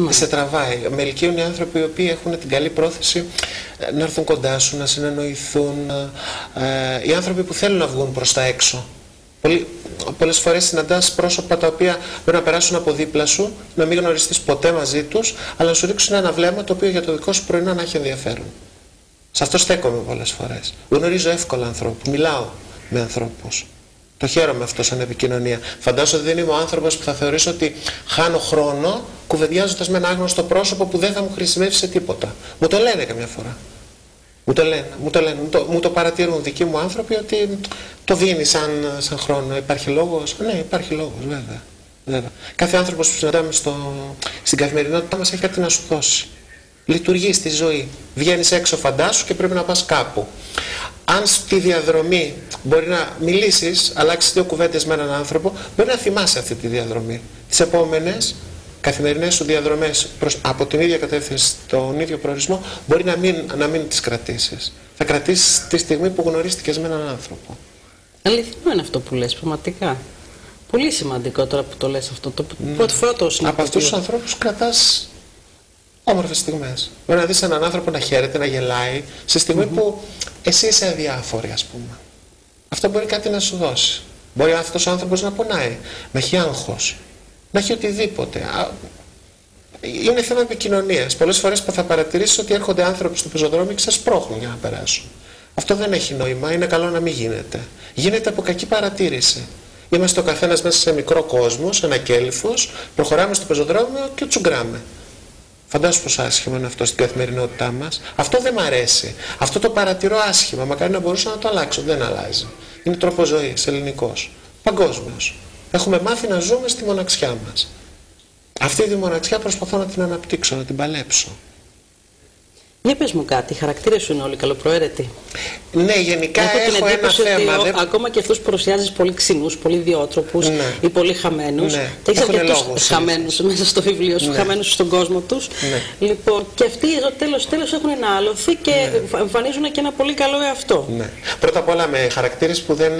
Σε τραβάει. Με ηλικίων οι άνθρωποι οι οποίοι έχουν την καλή πρόθεση να έρθουν κοντά σου, να συνεννοηθούν. Οι άνθρωποι που θέλουν να βγουν προς τα έξω. Πολλές φορές συναντάς πρόσωπα τα οποία πρέπει να περάσουν από δίπλα σου, να μην γνωριστείς ποτέ μαζί τους, αλλά να σου ρίξουν ένα βλέμμα το οποίο για το δικό σου πρωινό να έχει ενδιαφέρον. Σε αυτό στέκομαι πολλές φορές. Γνωρίζω εύκολα ανθρώπους, μιλάω με ανθρώπους. Το χαίρομαι αυτό σαν επικοινωνία. Φαντάζομαι ότι δεν είμαι ο άνθρωπος που θα θεωρήσω ότι χάνω χρόνο κουβεντιάζοντας με ένα άγνωστο πρόσωπο που δεν θα μου χρησιμεύσει σε τίποτα. Μου το λένε καμιά φορά. Μου το παρατηρούν δικοί μου άνθρωποι ότι το δίνει σαν χρόνο. Υπάρχει λόγος? Ναι, υπάρχει λόγος, βέβαια. Κάθε άνθρωπος που συναντάμε στην καθημερινότητά μας έχει κάτι να σου δώσει. Λειτουργεί στη ζωή. Βγαίνεις έξω, φαντάσου, και πρέπει να πας κάπου. Αν στη διαδρομή μπορεί να μιλήσεις, αλλάξεις δύο κουβέντες με έναν άνθρωπο, μπορεί να θυμάσαι αυτή τη διαδρομή. Τις επόμενες καθημερινές σου διαδρομές από την ίδια κατεύθυνση, τον ίδιο προορισμό, μπορεί να μην τις κρατήσεις. Θα κρατήσεις τη στιγμή που γνωρίστηκες με έναν άνθρωπο. Αληθινό είναι αυτό που λες, πραγματικά. Πολύ σημαντικό τώρα που το λες αυτό. Πρώτη φορά το συνειδητοποιώ. Από αυτούς τους ανθρώπους κρατάς όμορφες στιγμές. Μπορεί να δεις έναν άνθρωπο να χαίρεται, να γελάει, σε στιγμή που εσύ είσαι αδιάφορη, ας πούμε. Αυτό μπορεί κάτι να σου δώσει. Μπορεί αυτός ο άνθρωπος να πονάει, να έχει άγχος, να έχει οτιδήποτε. Είναι θέμα επικοινωνίας. Πολλές φορές θα παρατηρήσεις ότι έρχονται άνθρωποι στο πεζοδρόμιο και σε σπρώχνουν για να περάσουν. Αυτό δεν έχει νόημα, είναι καλό να μην γίνεται. Γίνεται από κακή παρατήρηση. Είμαστε ο καθένας μέσα σε μικρό κόσμο, σε ένα κέλυφος, προχωράμε στο πεζοδρόμιο και τσουγκράμε. Φαντάσου πόσο άσχημο είναι αυτό στην καθημερινότητά μας. Αυτό δεν μ' αρέσει. Αυτό το παρατηρώ άσχημα. Μακάρι να μπορούσα να το αλλάξω. Δεν αλλάζει. Είναι τρόπος ζωής, ελληνικός. Παγκόσμιος. Έχουμε μάθει να ζούμε στη μοναξιά μας. Αυτή τη μοναξιά προσπαθώ να την αναπτύξω, να την παλέψω. Για πες μου κάτι, οι χαρακτήρες σου είναι όλοι καλοπροαίρετοι? Ναι, γενικά έχω ένα θέμα. Ότι ακόμα και αυτούς που παρουσιάζεις πολύ ξινούς, πολύ ιδιότροπους ή πολύ χαμένους. Ναι. Και έχεις αρκετούς χαμένους μέσα στο βιβλίο σου, χαμένους στον κόσμο τους. Λοιπόν, και αυτοί τέλος έχουν ένα άλοθη και εμφανίζουν και ένα πολύ καλό εαυτό. Πρώτα απ' όλα με χαρακτήρες που δεν